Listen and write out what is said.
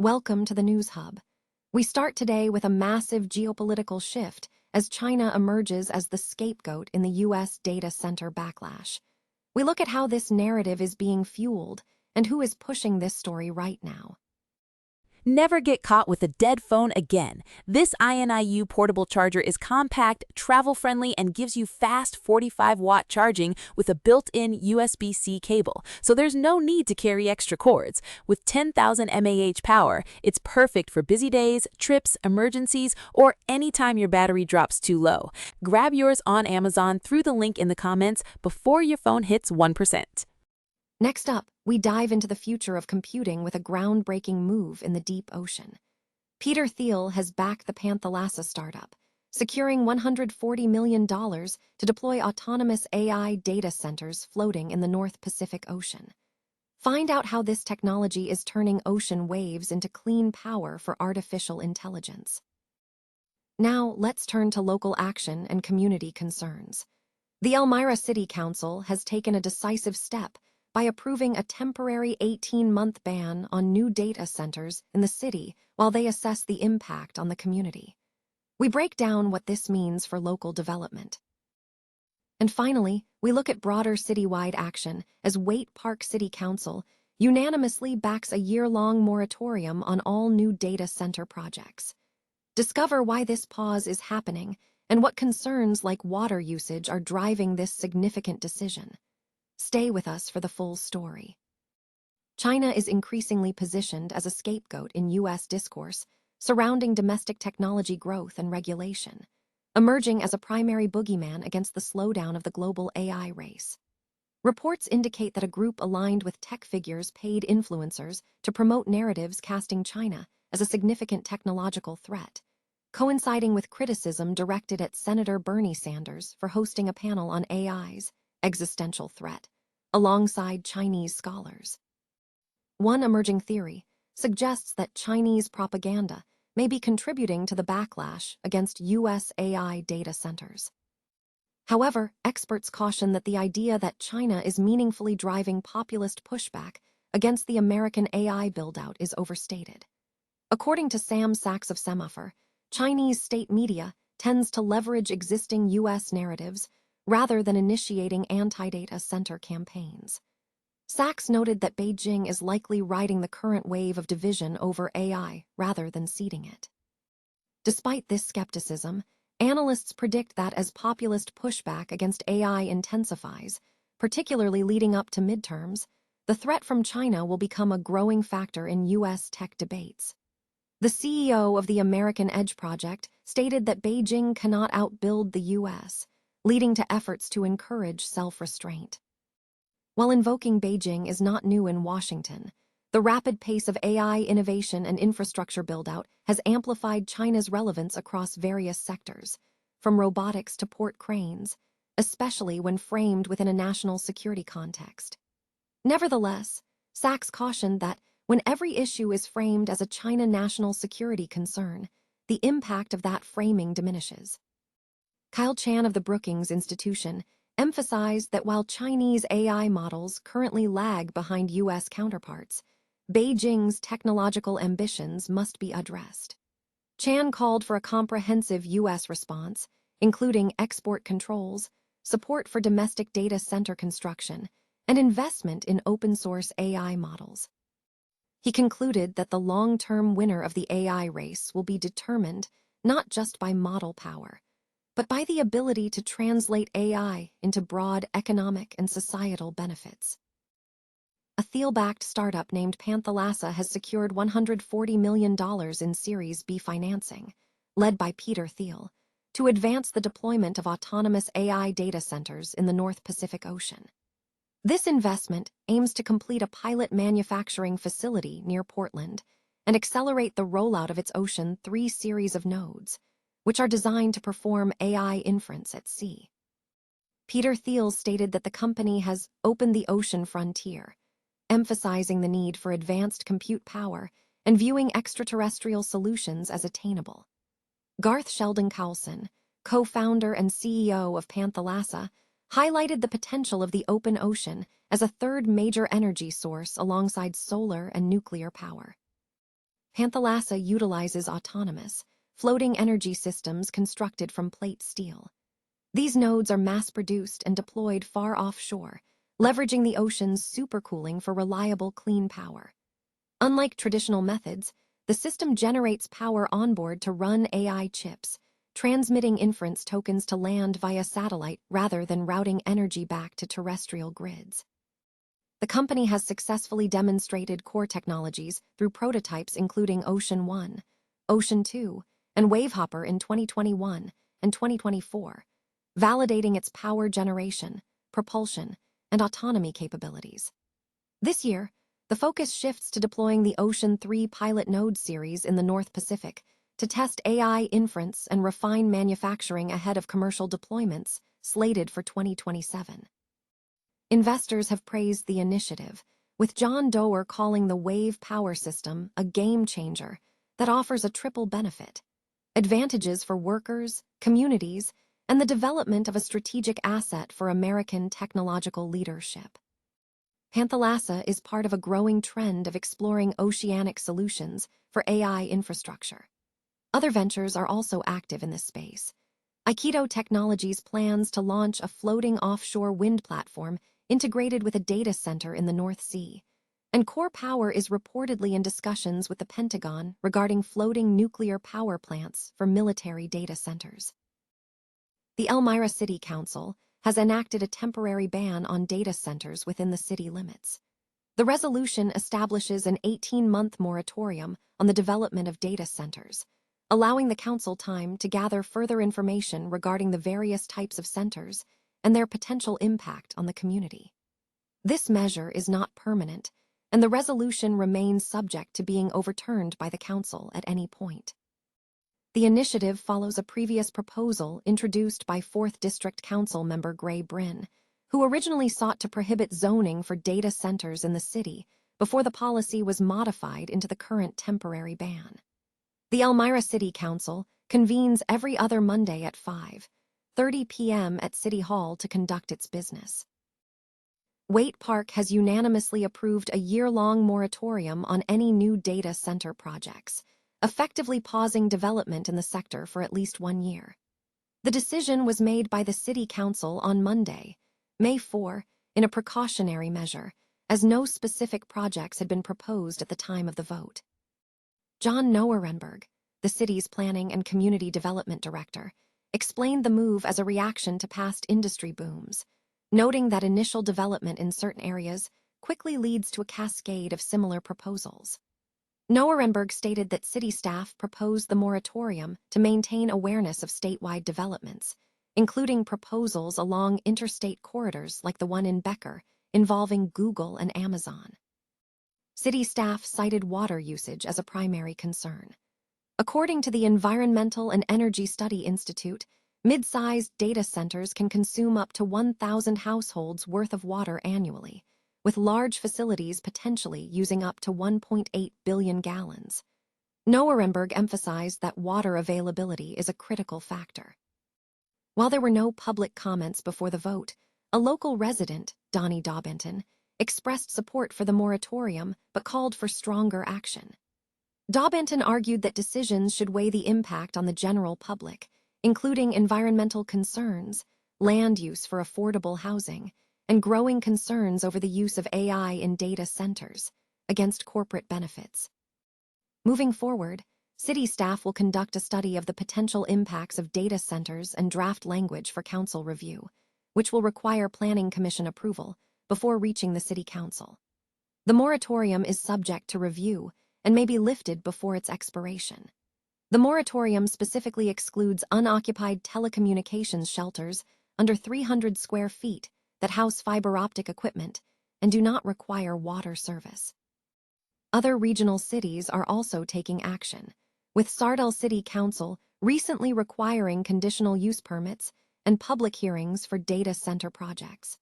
Welcome to the News Hub. We start today with a massive geopolitical shift as China emerges as the scapegoat in the U.S. data center backlash. We look at how this narrative is being fueled and who is pushing this story right now. Never get caught with a dead phone again. This INIU portable charger is compact, travel-friendly, and gives you fast 45-watt charging with a built-in USB-C cable, so there's no need to carry extra cords. With 10,000 mAh power, it's perfect for busy days, trips, emergencies, or anytime your battery drops too low. Grab yours on Amazon through the link in the comments before your phone hits 1%. Next up, we dive into the future of computing with a groundbreaking move in the deep ocean. Peter Thiel has backed the Panthalassa startup, securing $140 million to deploy autonomous AI data centers floating in the North Pacific Ocean. Find out how this technology is turning ocean waves into clean power for artificial intelligence. Now, let's turn to local action and community concerns. The Elmira City Council has taken a decisive step by approving a temporary 18-month ban on new data centers in the city while they assess the impact on the community. We break down what this means for local development. And finally, we look at broader citywide action as Waite Park City Council unanimously backs a year-long moratorium on all new data center projects. Discover why this pause is happening and what concerns like water usage are driving this significant decision. Stay with us for the full story. China is increasingly positioned as a scapegoat in U.S. discourse surrounding domestic technology growth and regulation, emerging as a primary boogeyman against the slowdown of the global AI race. Reports indicate that a group aligned with tech figures paid influencers to promote narratives casting China as a significant technological threat, coinciding with criticism directed at Senator Bernie Sanders for hosting a panel on AI's existential threat, alongside Chinese scholars. One emerging theory suggests that Chinese propaganda may be contributing to the backlash against U.S. AI data centers. However, experts caution that the idea that China is meaningfully driving populist pushback against the American AI build-out is overstated. According to Sam Sachs of Semaphore, Chinese state media tends to leverage existing U.S. narratives rather than initiating anti-data center campaigns. Sachs noted that Beijing is likely riding the current wave of division over AI rather than seeding it. Despite this skepticism, analysts predict that as populist pushback against AI intensifies, particularly leading up to midterms, the threat from China will become a growing factor in U.S. tech debates. The CEO of the American Edge Project stated that Beijing cannot outbuild the U.S., leading to efforts to encourage self-restraint. While invoking Beijing is not new in Washington, the rapid pace of AI innovation and infrastructure build-out has amplified China's relevance across various sectors, from robotics to port cranes, especially when framed within a national security context. Nevertheless, Sachs cautioned that when every issue is framed as a China national security concern, the impact of that framing diminishes. Kyle Chan of the Brookings Institution emphasized that while Chinese AI models currently lag behind U.S. counterparts, Beijing's technological ambitions must be addressed. Chan called for a comprehensive U.S. response, including export controls, support for domestic data center construction, and investment in open-source AI models. He concluded that the long-term winner of the AI race will be determined not just by model power, but by the ability to translate AI into broad economic and societal benefits. A Thiel-backed startup named Panthalassa has secured $140 million in Series B financing, led by Peter Thiel, to advance the deployment of autonomous AI data centers in the North Pacific Ocean. This investment aims to complete a pilot manufacturing facility near Portland and accelerate the rollout of its Ocean 3 series of nodes, which are designed to perform AI inference at sea. Peter Thiel stated that the company has opened the ocean frontier, emphasizing the need for advanced compute power and viewing extraterrestrial solutions as attainable. Garth Sheldon Coulson, co-founder and CEO of Panthalassa, highlighted the potential of the open ocean as a third major energy source alongside solar and nuclear power. Panthalassa utilizes autonomous, floating energy systems constructed from plate steel. These nodes are mass-produced and deployed far offshore, leveraging the ocean's supercooling for reliable, clean power. Unlike traditional methods, the system generates power onboard to run AI chips, transmitting inference tokens to land via satellite rather than routing energy back to terrestrial grids. The company has successfully demonstrated core technologies through prototypes including Ocean 1, Ocean 2, and Wavehopper in 2021 and 2024, validating its power generation, propulsion, and autonomy capabilities. This year, the focus shifts to deploying the Ocean 3 pilot node series in the North Pacific to test AI inference and refine manufacturing ahead of commercial deployments slated for 2027. Investors have praised the initiative, with John Doerr calling the Wave power system a game changer that offers a triple benefit: advantages for workers, communities, and the development of a strategic asset for American technological leadership. Panthalassa is part of a growing trend of exploring oceanic solutions for AI infrastructure. Other ventures are also active in this space. Aikido Technologies plans to launch a floating offshore wind platform integrated with a data center in the North Sea, and Core Power is reportedly in discussions with the Pentagon regarding floating nuclear power plants for military data centers. The Elmira City Council has enacted a temporary ban on data centers within the city limits. The resolution establishes an 18-month moratorium on the development of data centers, allowing the council time to gather further information regarding the various types of centers and their potential impact on the community. This measure is not permanent, and the resolution remains subject to being overturned by the council at any point. The initiative follows a previous proposal introduced by 4th District Council member Gray Bryn, who originally sought to prohibit zoning for data centers in the city before the policy was modified into the current temporary ban. The Elmira City Council convenes every other Monday at 5:30 p.m. at City Hall to conduct its business. Waite Park has unanimously approved a year-long moratorium on any new data center projects, effectively pausing development in the sector for at least 1 year. The decision was made by the City Council on Monday, May 4, in a precautionary measure, as no specific projects had been proposed at the time of the vote. John Noehrenberg, the city's Planning and Community Development Director, explained the move as a reaction to past industry booms, noting that initial development in certain areas quickly leads to a cascade of similar proposals. Noehrenberg stated that city staff proposed the moratorium to maintain awareness of statewide developments, including proposals along interstate corridors like the one in Becker involving Google and Amazon. City staff cited water usage as a primary concern. According to the Environmental and Energy Study Institute, mid-sized data centers can consume up to 1,000 households' worth of water annually, with large facilities potentially using up to 1.8 billion gallons. Noehrenberg emphasized that water availability is a critical factor. While there were no public comments before the vote, a local resident, Donnie Daubenton, expressed support for the moratorium but called for stronger action. Daubenton argued that decisions should weigh the impact on the general public, including environmental concerns, land use for affordable housing, and growing concerns over the use of AI in data centers, against corporate benefits. Moving forward, city staff will conduct a study of the potential impacts of data centers and draft language for council review, which will require Planning Commission approval before reaching the City Council. The moratorium is subject to review and may be lifted before its expiration. The moratorium specifically excludes unoccupied telecommunications shelters under 300 square feet that house fiber optic equipment and do not require water service. Other regional cities are also taking action, with Sardell City Council recently requiring conditional use permits and public hearings for data center projects.